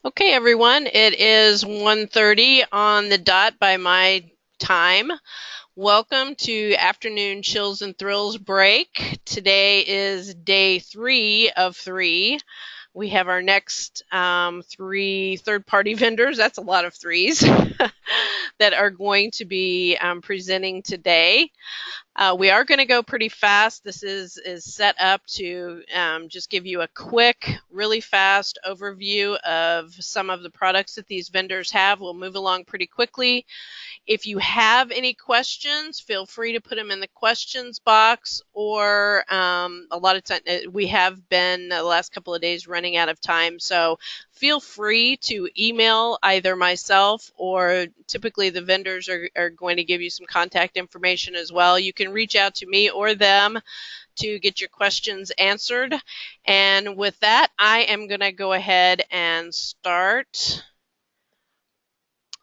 Okay, everyone, it is 1:30 on the dot by my time. Welcome to Afternoon Chills and Thrills break. Today is day 3 of 3. We have our next 3 third-party vendors, that's a lot of threes, that are going to be presenting today. We are going to go pretty fast. This is set up to just give you a quick, really fast overview of some of the products that these vendors have. We'll move along pretty quickly. If you have any questions, feel free to put them in the questions box, or a lot of time we have been the last couple of days running out of time, so feel free to email either myself, or typically the vendors are going to give you some contact information as well. You can reach out to me or them to get your questions answered. And with that, I am going to go ahead and start.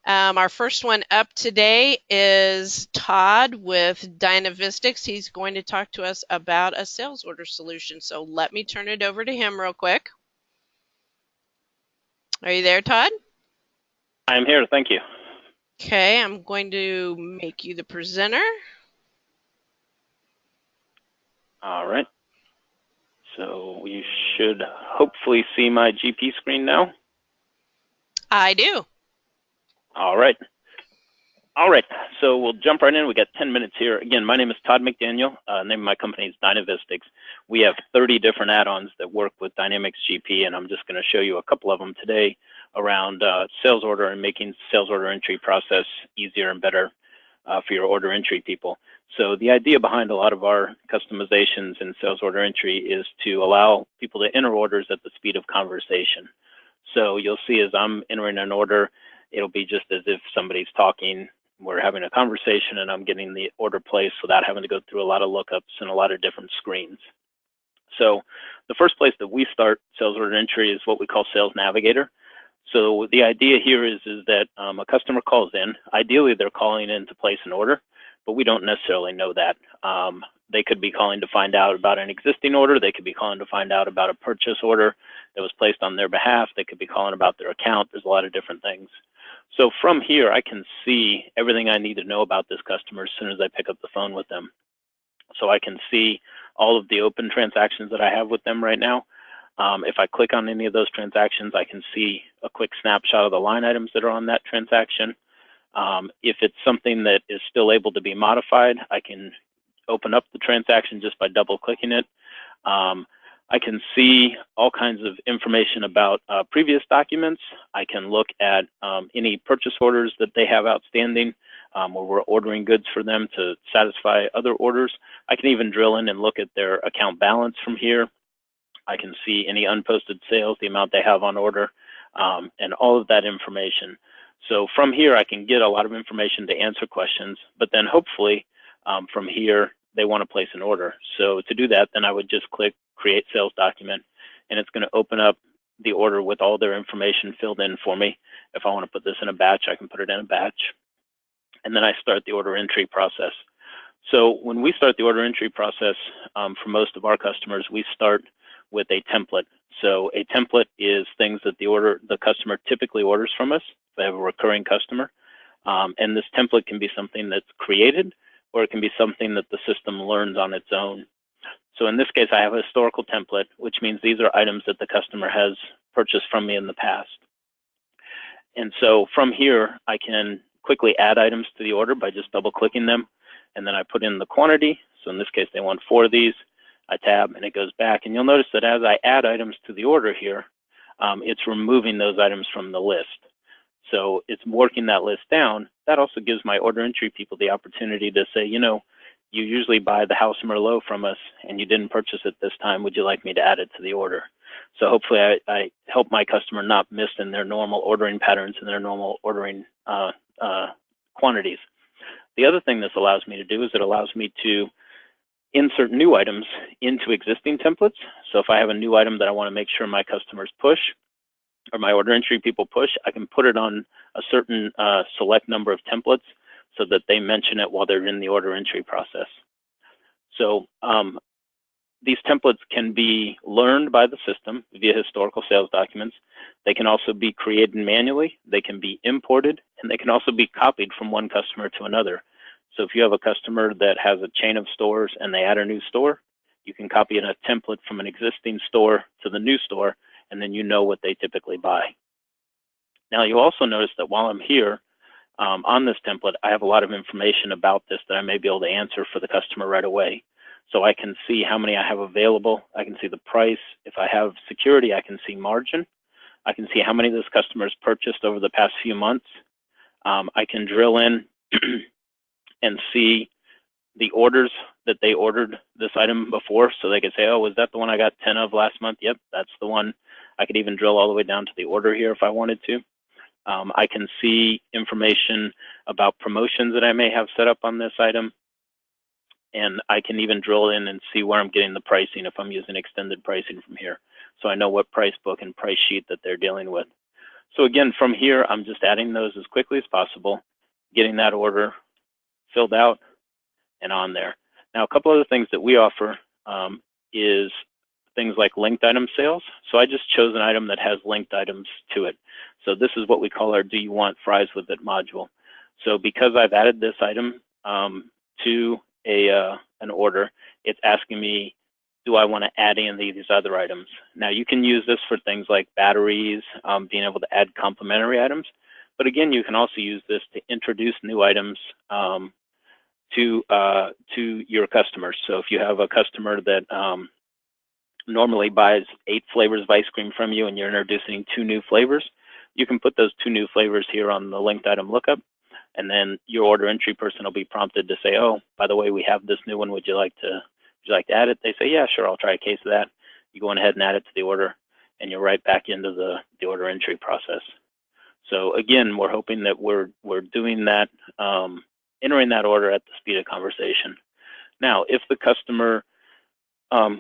Our first one up today is Todd with Dynavistics. He's going to talk to us about a sales order solution. So let me turn it over to him real quick. Are you there, Todd? I'm here, thank you. Okay, I'm going to make you the presenter. All right. So you should hopefully see my GP screen now. I do. All right. All right. So we'll jump right in. We got 10 minutes here. Again, my name is Todd McDaniel. Name of my company is Dynavistics. We have 30 different add-ons that work with Dynamics GP, and I'm just going to show you a couple of them today around sales order and making sales order entry process easier and better for your order entry people. So the idea behind a lot of our customizations in sales order entry is to allow people to enter orders at the speed of conversation. So you'll see as I'm entering an order, it'll be just as if somebody's talking, we're having a conversation, and I'm getting the order placed without having to go through a lot of lookups and a lot of different screens. So the first place that we start sales order entry is what we call Sales Navigator. So the idea here is that a customer calls in. Ideally, they're calling in to place an order, but we don't necessarily know that. They could be calling to find out about an existing order. They could be calling to find out about a purchase order that was placed on their behalf. They could be calling about their account. There's a lot of different things. So from here, I can see everything I need to know about this customer as soon as I pick up the phone with them. So I can see all of the open transactions that I have with them right now. If I click on any of those transactions, I can see a quick snapshot of the line items that are on that transaction. If it's something that is still able to be modified, I can open up the transaction just by double clicking it. I can see all kinds of information about previous documents. I can look at any purchase orders that they have outstanding, where we're ordering goods for them to satisfy other orders. I can even drill in and look at their account balance from here. I can see any unposted sales, the amount they have on order, and all of that information. So from here, I can get a lot of information to answer questions, but then hopefully from here, they want to place an order. So to do that, then I would just click Create Sales Document, and it's going to open up the order with all their information filled in for me. If I want to put this in a batch, I can put it in a batch. And then I start the order entry process. So when we start the order entry process, for most of our customers, we start with a template. So a template is things that the customer typically orders from us. If they have a recurring customer. And this template can be something that's created, or it can be something that the system learns on its own. So in this case, I have a historical template, which means these are items that the customer has purchased from me in the past. And so from here, I can quickly add items to the order by just double clicking them. And then I put in the quantity. So in this case, they want 4 of these. I tab and it goes back. And you'll notice that as I add items to the order here, it's removing those items from the list. So it's working that list down. That also gives my order entry people the opportunity to say, you know, you usually buy the house Merlot from us and you didn't purchase it this time. Would you like me to add it to the order? So hopefully I help my customer not miss in their normal ordering patterns and their normal ordering quantities. The other thing this allows me to do is it allows me to insert new items into existing templates. So if I have a new item that I want to make sure my customers push, or my order entry people push, I can put it on a certain select number of templates so that they mention it while they're in the order entry process. So these templates can be learned by the system via historical sales documents. They can also be created manually. They can be imported, and they can also be copied from one customer to another. So if you have a customer that has a chain of stores and they add a new store, you can copy in a template from an existing store to the new store, and then you know what they typically buy. Now, you'll also notice that while I'm here on this template, I have a lot of information about this that I may be able to answer for the customer right away. So I can see how many I have available. I can see the price. If I have security, I can see margin. I can see how many of those customers purchased over the past few months. I can drill in and see the orders that they ordered this item before, so they could say, oh, was that the one I got 10 of last month? Yep, that's the one. I could even drill all the way down to the order here if I wanted to. I can see information about promotions that I may have set up on this item. And I can even drill in and see where I'm getting the pricing if I'm using extended pricing from here. So I know what price book and price sheet that they're dealing with. So again, from here, I'm just adding those as quickly as possible, getting that order filled out and on there. Now, a couple other things that we offer is things like linked item sales. So I just chose an item that has linked items to it. So this is what we call our Do You Want Fries With It module. So because I've added this item to an order, it's asking me, do I want to add any of these other items? Now, you can use this for things like batteries, being able to add complementary items. But again, you can also use this to introduce new items to your customers. So if you have a customer that normally buys 8 flavors of ice cream from you and you're introducing 2 new flavors, you can put those 2 new flavors here on the linked item lookup. And then your order entry person will be prompted to say, oh, by the way, we have this new one. Would you like to add it? They say, yeah, sure, I'll try a case of that. You go ahead and add it to the order, and you're right back into the order entry process. So again, we're hoping that we're doing that, entering that order at the speed of conversation. Now, if the customer,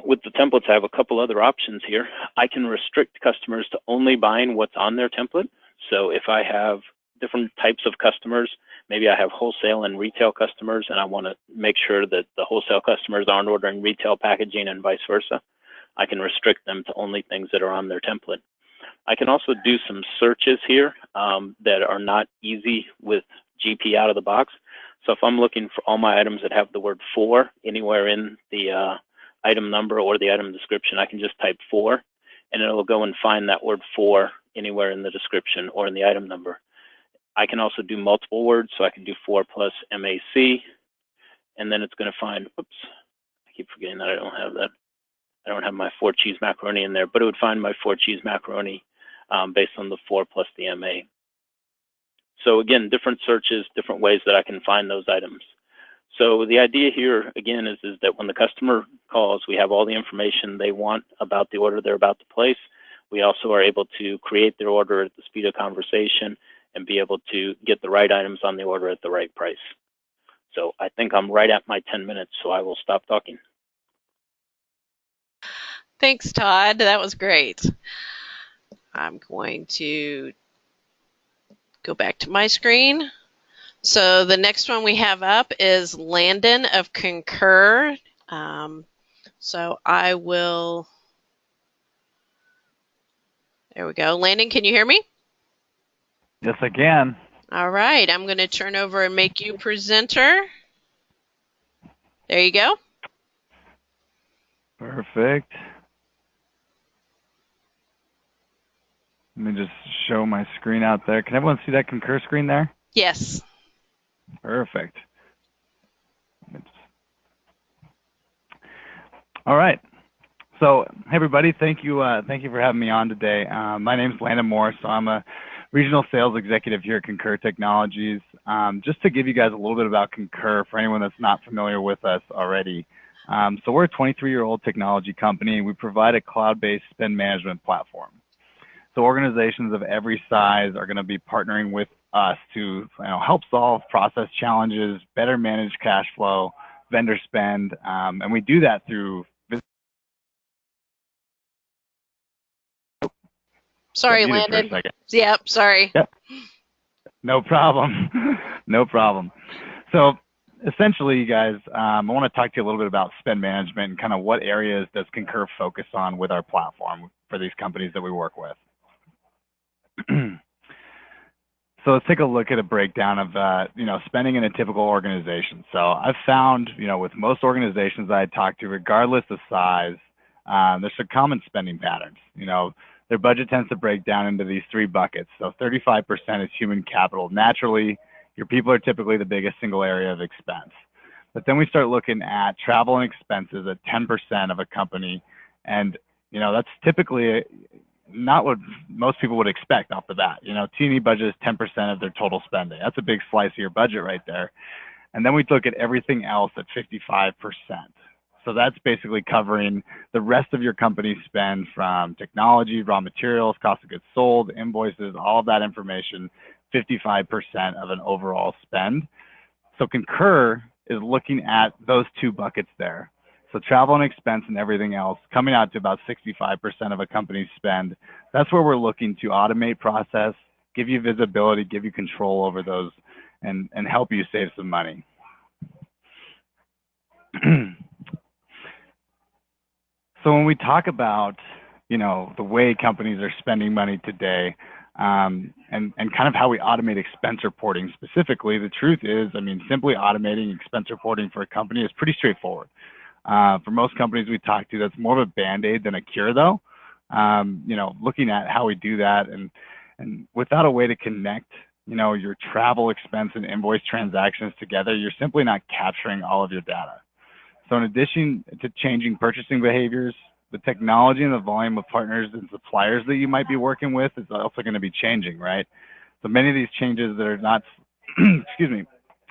with the templates, I have a couple other options here. I can restrict customers to only buying what's on their template. So if I have different types of customers, maybe I have wholesale and retail customers, and I want to make sure that the wholesale customers aren't ordering retail packaging and vice versa, I can restrict them to only things that are on their template. I can also do some searches here that are not easy with GP out of the box. So if I'm looking for all my items that have the word for anywhere in the item number or the item description, I can just type for, and it'll go and find that word for anywhere in the description or in the item number. I can also do multiple words, so I can do 4 plus MAC, and then it's going to find, oops, I keep forgetting that I don't have that. I don't have my 4 cheese macaroni in there, but it would find my 4 cheese macaroni based on the 4 plus the MA. So again, different searches, different ways that I can find those items. So the idea here, again, is that when the customer calls, we have all the information they want about the order they're about to place. We also are able to create their order at the speed of conversation and be able to get the right items on the order at the right price. So I think I'm right at my 10 minutes, so I will stop talking. Thanks, Todd. That was great. I'm going to go back to my screen. So the next one we have up is Landon of Concur. So I will, there we go. Landon, can you hear me? Yes, I can. All right, I'm going to turn over and make you presenter. There you go. Perfect. Let me just show my screen out there. Can everyone see that Concur screen there? Yes. Perfect. All right. So, hey everybody, thank you for having me on today. My name is Landon Morris. So I'm a regional sales executive here at Concur Technologies. Just to give you guys a little bit about Concur for anyone that's not familiar with us already. So we're a 23-year-old technology company. We provide a cloud-based spend management platform. So organizations of every size are going to be partnering with us to help solve process challenges, better manage cash flow, vendor spend, and we do that through. Sorry, Landon. Yep, sorry. Yep. No problem. No problem. So essentially, you guys, I want to talk to you a little bit about spend management and kind of what areas does Concur focus on with our platform for these companies that we work with. So let's take a look at a breakdown of spending in a typical organization. So I've found, with most organizations I talk to, regardless of size, there's some common spending patterns. Their budget tends to break down into these three buckets. So 35% is human capital. Naturally, your people are typically the biggest single area of expense. But then we start looking at travel and expenses at 10% of a company, and that's typically not what most people would expect off the bat. T&E budget is 10% of their total spending. That's a big slice of your budget right there. And then we look at everything else at 55%. So that's basically covering the rest of your company's spend, from technology, raw materials, cost of goods sold, invoices, all of that information, 55% of an overall spend. So Concur is looking at those two buckets there. So travel and expense and everything else coming out to about 65% of a company's spend. That's where we're looking to automate process, give you visibility, give you control over those, and help you save some money. So when we talk about, the way companies are spending money today, and kind of how we automate expense reporting specifically, the truth is, simply automating expense reporting for a company is pretty straightforward. For most companies we talk to, that's more of a Band-Aid than a cure, though. Looking at how we do that, and without a way to connect, your travel expense and invoice transactions together, you're simply not capturing all of your data. So in addition to changing purchasing behaviors, the technology and the volume of partners and suppliers that you might be working with is also going to be changing, right? So many of these changes that are not, excuse me,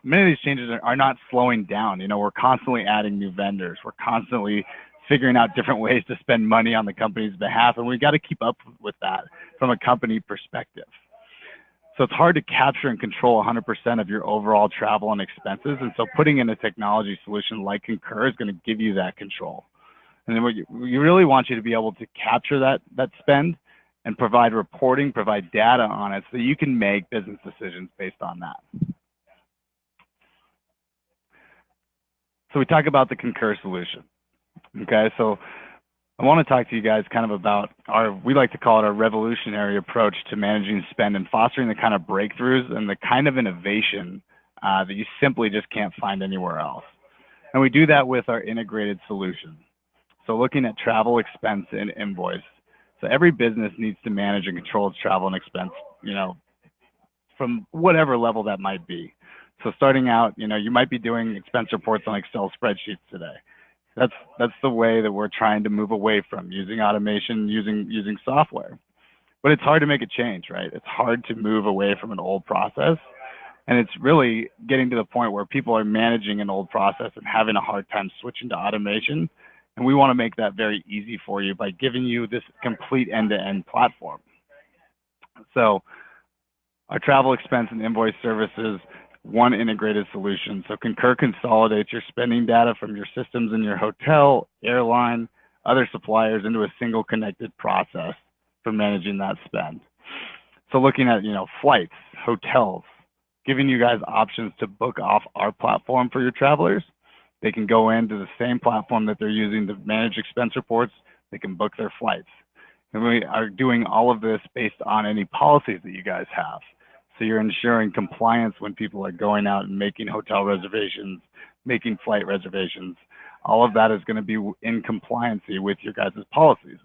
many of these changes are not slowing down. We're constantly adding new vendors. We're constantly figuring out different ways to spend money on the company's behalf, and we've got to keep up with that from a company perspective. So it's hard to capture and control 100% of your overall travel and expenses, and so putting in a technology solution like Concur is going to give you that control. And then we really want you to be able to capture that spend and provide reporting, provide data on it, so that you can make business decisions based on that. So we talk about the Concur solution. Okay, so I want to talk to you guys kind of about we like to call it our revolutionary approach to managing spend and fostering the kind of breakthroughs and the kind of innovation that you simply just can't find anywhere else. And we do that with our integrated solution. So looking at travel, expense, and invoice. So every business needs to manage and control its travel and expense, from whatever level that might be. So starting out, you might be doing expense reports on Excel spreadsheets today. That's the way that we're trying to move away from, using automation, using software. But it's hard to make a change, right? It's hard to move away from an old process. And it's really getting to the point where people are managing an old process and having a hard time switching to automation. And we want to make that very easy for you by giving you this complete end-to-end platform. So our travel expense and invoice services, one integrated solution. So Concur consolidates your spending data from your systems in your hotel, airline, other suppliers into a single connected process for managing that spend. So looking at, flights, hotels, giving you guys options to book off our platform for your travelers. They can go into the same platform that they're using to manage expense reports. They can book their flights. And we are doing all of this based on any policies that you guys have. So you're ensuring compliance when people are going out and making hotel reservations, making flight reservations. All of that is going to be in compliance with your guys' policies.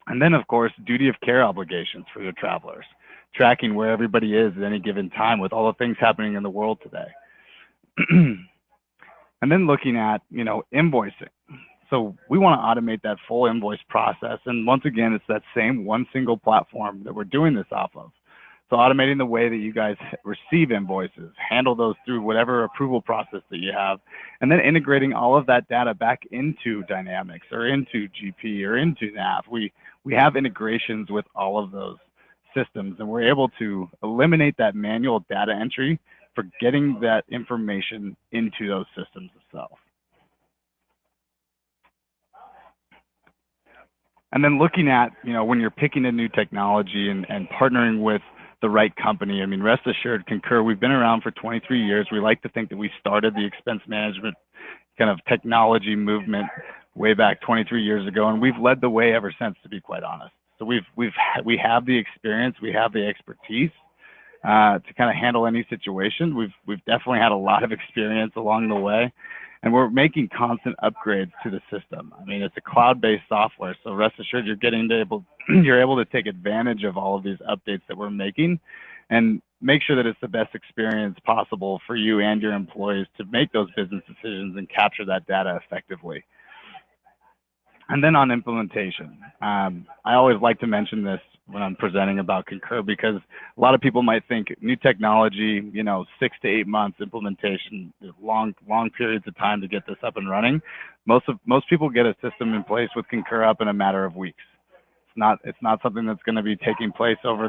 And then, of course, duty of care obligations for your travelers, tracking where everybody is at any given time with all the things happening in the world today. And then looking at, invoicing. So we want to automate that full invoice process. And once again, it's that same one single platform that we're doing this off of. So automating the way that you guys receive invoices, handle those through whatever approval process that you have, and then integrating all of that data back into Dynamics or into GP or into NAV. We have integrations with all of those systems, and we're able to eliminate that manual data entry for getting that information into those systems itself. And then looking at, when you're picking a new technology and partnering with the right company. I mean, rest assured, Concur, we've been around for 23 years. We like to think that we started the expense management kind of technology movement way back 23 years ago, and we've led the way ever since, to be quite honest. So we have the experience, we have the expertise to kind of handle any situation. We've definitely had a lot of experience along the way, and we're making constant upgrades to the system. I mean, it's a cloud-based software, so rest assured you're able to take advantage of all of these updates that we're making and make sure that it's the best experience possible for you and your employees to make those business decisions and capture that data effectively. And then on implementation, I always like to mention this when I'm presenting about Concur, because a lot of people might think new technology, 6 to 8 months implementation, long periods of time to get this up and running. Most people get a system in place with Concur up in a matter of weeks. It's not something that's going to be taking place over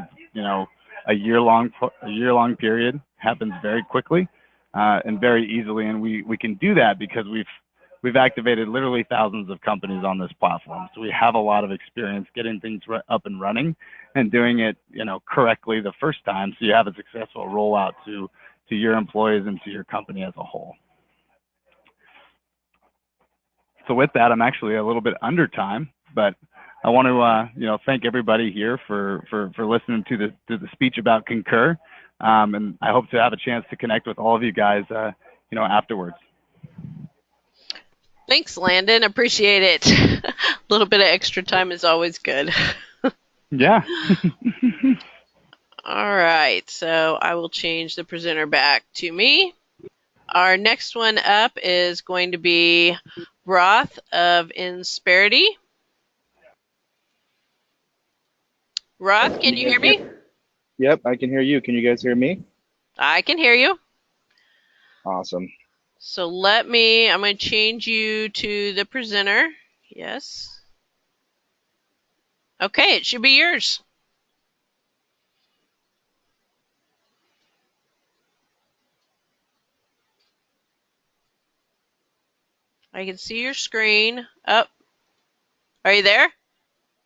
a year-long period. Happens very quickly and very easily, and we can do that because we've activated literally thousands of companies on this platform. So we have a lot of experience getting things up and running and doing it, correctly the first time, so you have a successful rollout to your employees and to your company as a whole. So with that, I'm actually a little bit under time, but I want to thank everybody here for listening to the speech about Concur, and I hope to have a chance to connect with all of you guys afterwards. Thanks, Landon. Appreciate it. A little bit of extra time is always good. Yeah. All right, so I will change the presenter back to me. Our next one up is going to be Roth of Insperity. Roth, can you hear me? Yep, I can hear you. Can you guys hear me? I can hear you. Awesome. So I'm going to change you to the presenter. Yes. Okay, it should be yours. I can see your screen. Up. Are you there?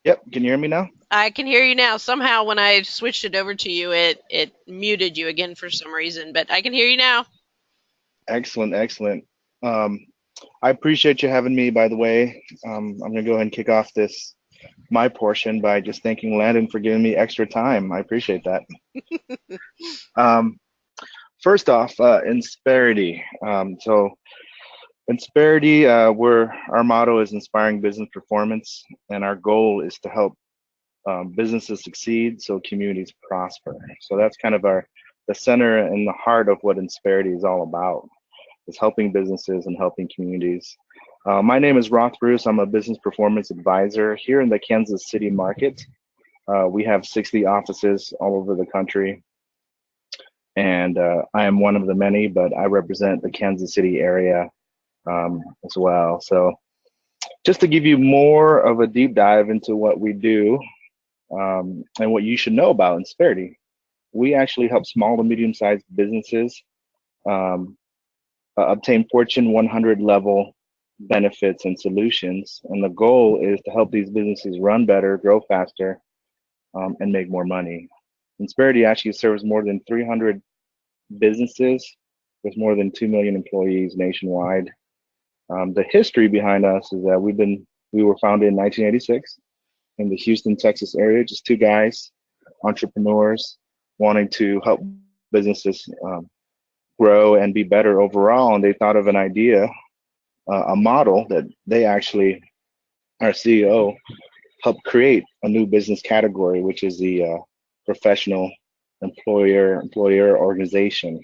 Yep, can you hear me now? I can hear you now. Somehow when I switched it over to you, it muted you again for some reason, but I can hear you now. Excellent, excellent. I appreciate you having me, by the way. I'm going to go ahead and kick off my portion by just thanking Landon for giving me extra time. I appreciate that. First off, Insperity. So Insperity, our motto is inspiring business performance, and our goal is to help businesses succeed so communities prosper. So that's kind of the center and the heart of what Insperity is all about, is helping businesses and helping communities. My name is Roth Bruce. I'm a business performance advisor here in the Kansas City market. We have 60 offices all over the country, and I am one of the many, but I represent the Kansas City area as well. So just to give you more of a deep dive into what we do and what you should know about Insperity, we actually help small to medium-sized businesses obtain Fortune 100 level benefits and solutions. And the goal is to help these businesses run better, grow faster, and make more money. Insperity actually serves more than 300 businesses with more than 2 million employees nationwide. The history behind us is that we were founded in 1986 in the Houston, Texas area, just two guys, entrepreneurs, wanting to help businesses grow and be better overall. And they thought of an idea, a model that they actually, our CEO, helped create a new business category, which is the professional employer organization,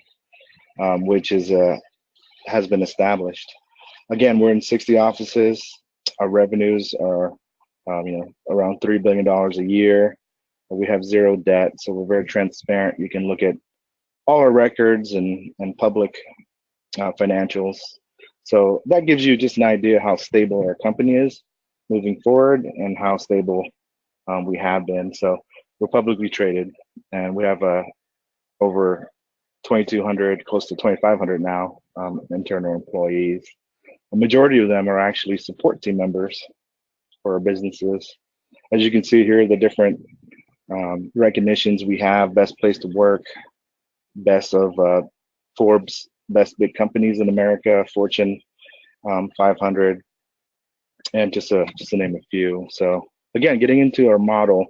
which has been established. Again, we're in 60 offices. Our revenues are around $3 billion a year. We have zero debt, so we're very transparent. You can look at all our records and public financials. So that gives you just an idea how stable our company is moving forward and how stable we have been. So we're publicly traded, and we have over 2,200, close to 2,500 now internal employees. The majority of them are actually support team members for our businesses. As you can see here, the different recognitions we have: best place to work, best of Forbes, best big companies in America, Fortune 500, and just to name a few. So again, getting into our model,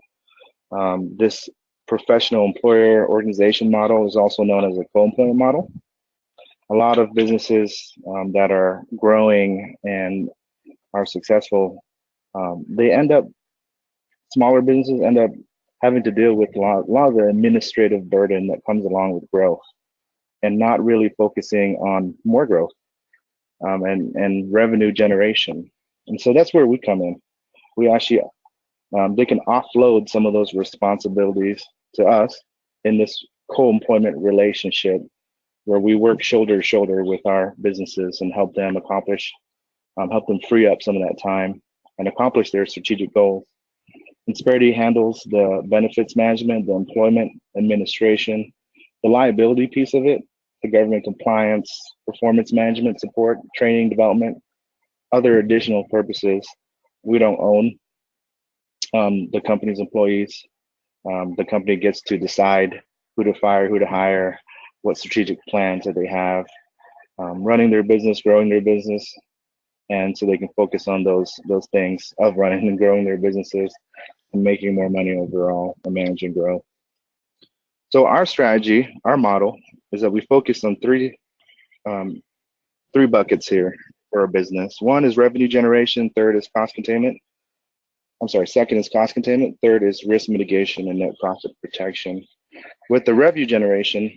this professional employer organization model is also known as a co-employment model. A lot of businesses that are growing and are successful, they end up, smaller businesses end up having to deal with a lot of the administrative burden that comes along with growth, and not really focusing on more growth and revenue generation. And so that's where we come in. We actually, they can offload some of those responsibilities to us in this co-employment relationship, where we work shoulder to shoulder with our businesses and help them accomplish, help them free up some of that time and accomplish their strategic goals. Insperity handles the benefits management, the employment administration, the liability piece of it, the government compliance, performance management support, training, development, other additional purposes. We don't own the company's employees. The company gets to decide who to fire, who to hire, what strategic plans that they have, running their business, growing their business, and so they can focus on those things of running and growing their businesses and making more money overall and managing growth. So our strategy, our model, is that we focus on three buckets here for our business. One is revenue generation. Third is cost containment. Second is cost containment. Third is risk mitigation and net profit protection. With the revenue generation,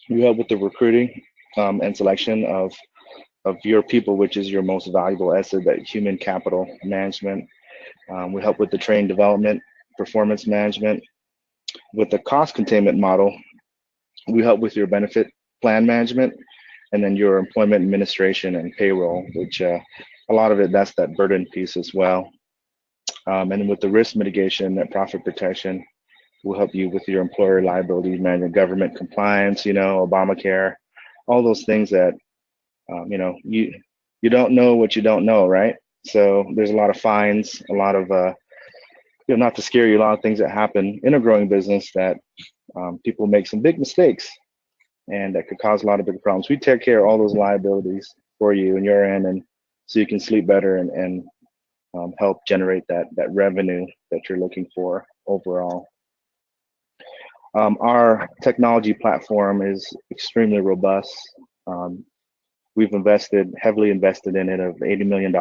we help with the recruiting and selection of your people, which is your most valuable asset, that human capital management. We help with the training development, performance management. With the cost containment model, we help with your benefit plan management, and then your employment administration and payroll, which a lot of it, that's that burden piece as well. And then with the risk mitigation, net profit protection, we'll help you with your employer liability management, government compliance, Obamacare, all those things that, you don't know what you don't know, right? So there's a lot of fines, a lot of, not to scare you, a lot of things that happen in a growing business that people make some big mistakes and that could cause a lot of big problems. We take care of all those liabilities for you and your end, and so you can sleep better and help generate that revenue that you're looking for overall. Our technology platform is extremely robust. We've heavily invested in it, of $80 million.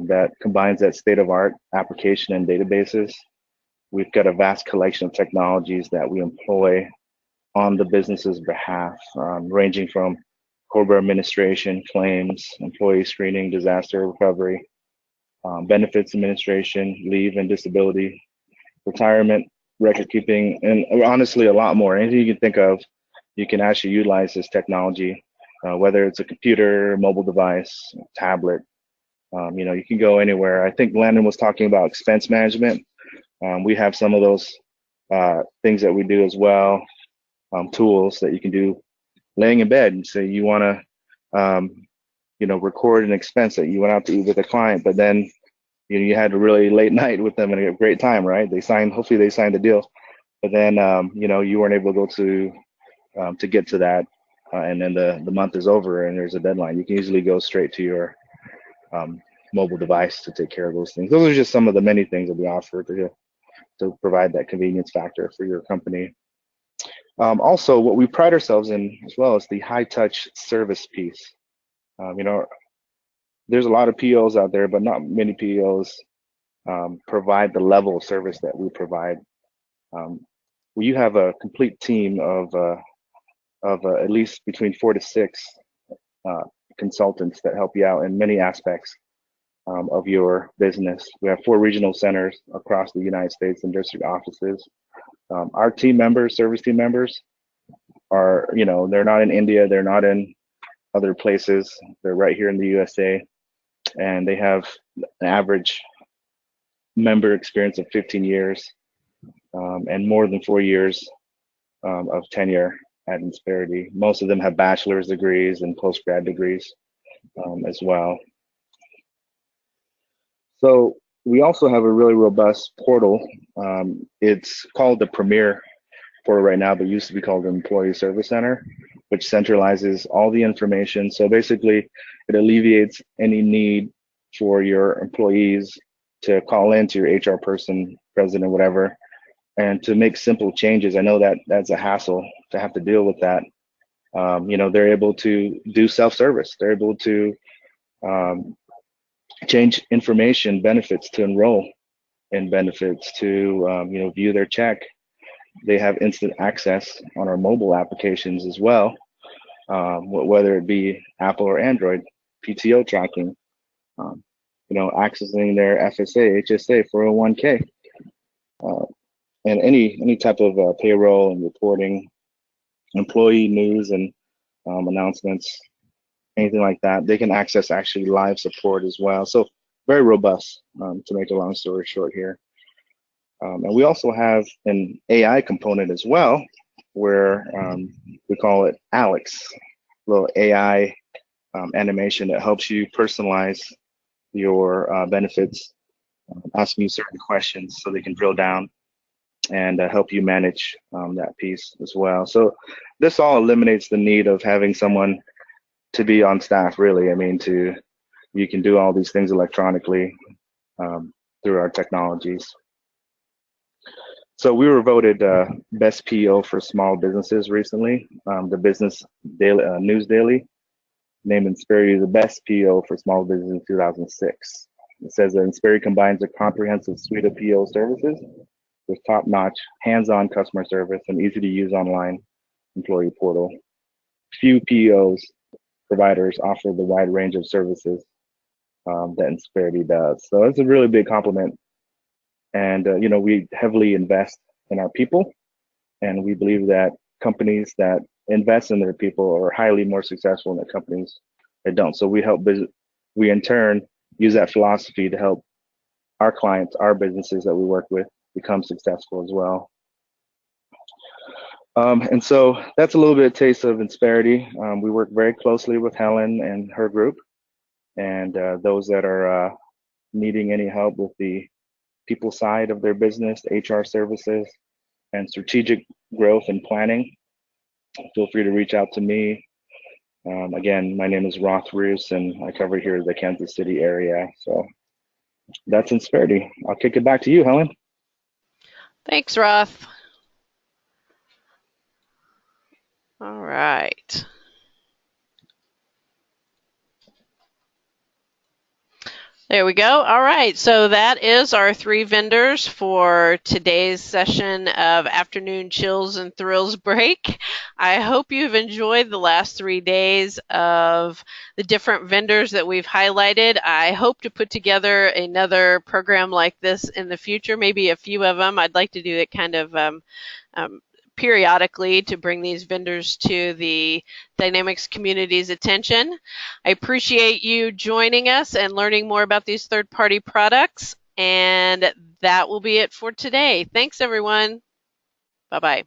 That combines that state-of-art application and databases. We've got a vast collection of technologies that we employ on the business's behalf, ranging from COBRA administration, claims, employee screening, disaster recovery, benefits administration, leave and disability, retirement, record keeping, and honestly, a lot more. Anything you can think of, you can actually utilize this technology, whether it's a computer, mobile device, tablet. You can go anywhere. I think Landon was talking about expense management. We have some of those things that we do as well, tools that you can do laying in bed. And say you want to, record an expense that you went out to eat with a client, but then you had a really late night with them and a great time, right? Hopefully they signed the deal, but then you weren't able to go to get to that, and then the month is over and there's a deadline. You can easily go straight to your mobile device to take care of those things. Those are just some of the many things that we offer to provide that convenience factor for your company. Also, what we pride ourselves in as well is the high touch service piece. There's a lot of POs out there, but not many POs provide the level of service that we provide. You have a complete team of at least between 4 to 6 consultants that help you out in many aspects of your business. We have 4 regional centers across the United States and district offices. Our team members, service team members, are, they're not in India, they're not in other places. They're right here in the USA, and they have an average member experience of 15 years and more than 4 years of tenure at Insperity. Most of them have bachelor's degrees and post-grad degrees as well. So We also have a really robust portal. It's called the Premier Portal right now, but used to be called the Employee Service Center, which centralizes all the information. So basically, it alleviates any need for your employees to call in to your HR person, president, whatever, and to make simple changes. I know that that's a hassle to have to deal with that. They're able to do self-service. They're able to um, change information, benefits, to enroll in benefits, to view their check. They have instant access on our mobile applications as well, whether it be Apple or Android, PTO tracking, accessing their FSA, HSA, 401k, and any type of payroll and reporting, employee news and announcements, anything like that. They can access actually live support as well. So very robust, to make a long story short here. And we also have an AI component as well, where we call it Alex, a little AI animation that helps you personalize your benefits, asking you certain questions so they can drill down and help you manage that piece as well. So this all eliminates the need of having someone to be on staff, really. I mean, you can do all these things electronically through our technologies. So we were voted best PEO for small businesses recently. The Business Daily, News Daily named Insperity the best PEO for small business in 2006. It says that Insperity combines a comprehensive suite of PEO services with top-notch, hands-on customer service and easy-to-use online employee portal. Few PEOs providers offer the wide range of services that Insperity does. So it's a really big compliment. And we heavily invest in our people, and we believe that companies that invest in their people are highly more successful than companies that don't. So we in turn use that philosophy to help our clients, our businesses that we work with, become successful as well. And so that's a little bit of taste of Insperity. We work very closely with Helen and her group, and those that are needing any help with the people side of their business, HR services, and strategic growth and planning, feel free to reach out to me. Again, my name is Roth Roos, and I cover here the Kansas City area. So that's Insperity. I'll kick it back to you, Helen. Thanks, Roth. All right. There we go. All right, so that is our 3 vendors for today's session of Afternoon Chills and Thrills Break. I hope you've enjoyed the last 3 days of the different vendors that we've highlighted. I hope to put together another program like this in the future, maybe a few of them. I'd like to do it kind of periodically to bring these vendors to the Dynamics community's attention. I appreciate you joining us and learning more about these third-party products. And that will be it for today. Thanks, everyone. Bye-bye.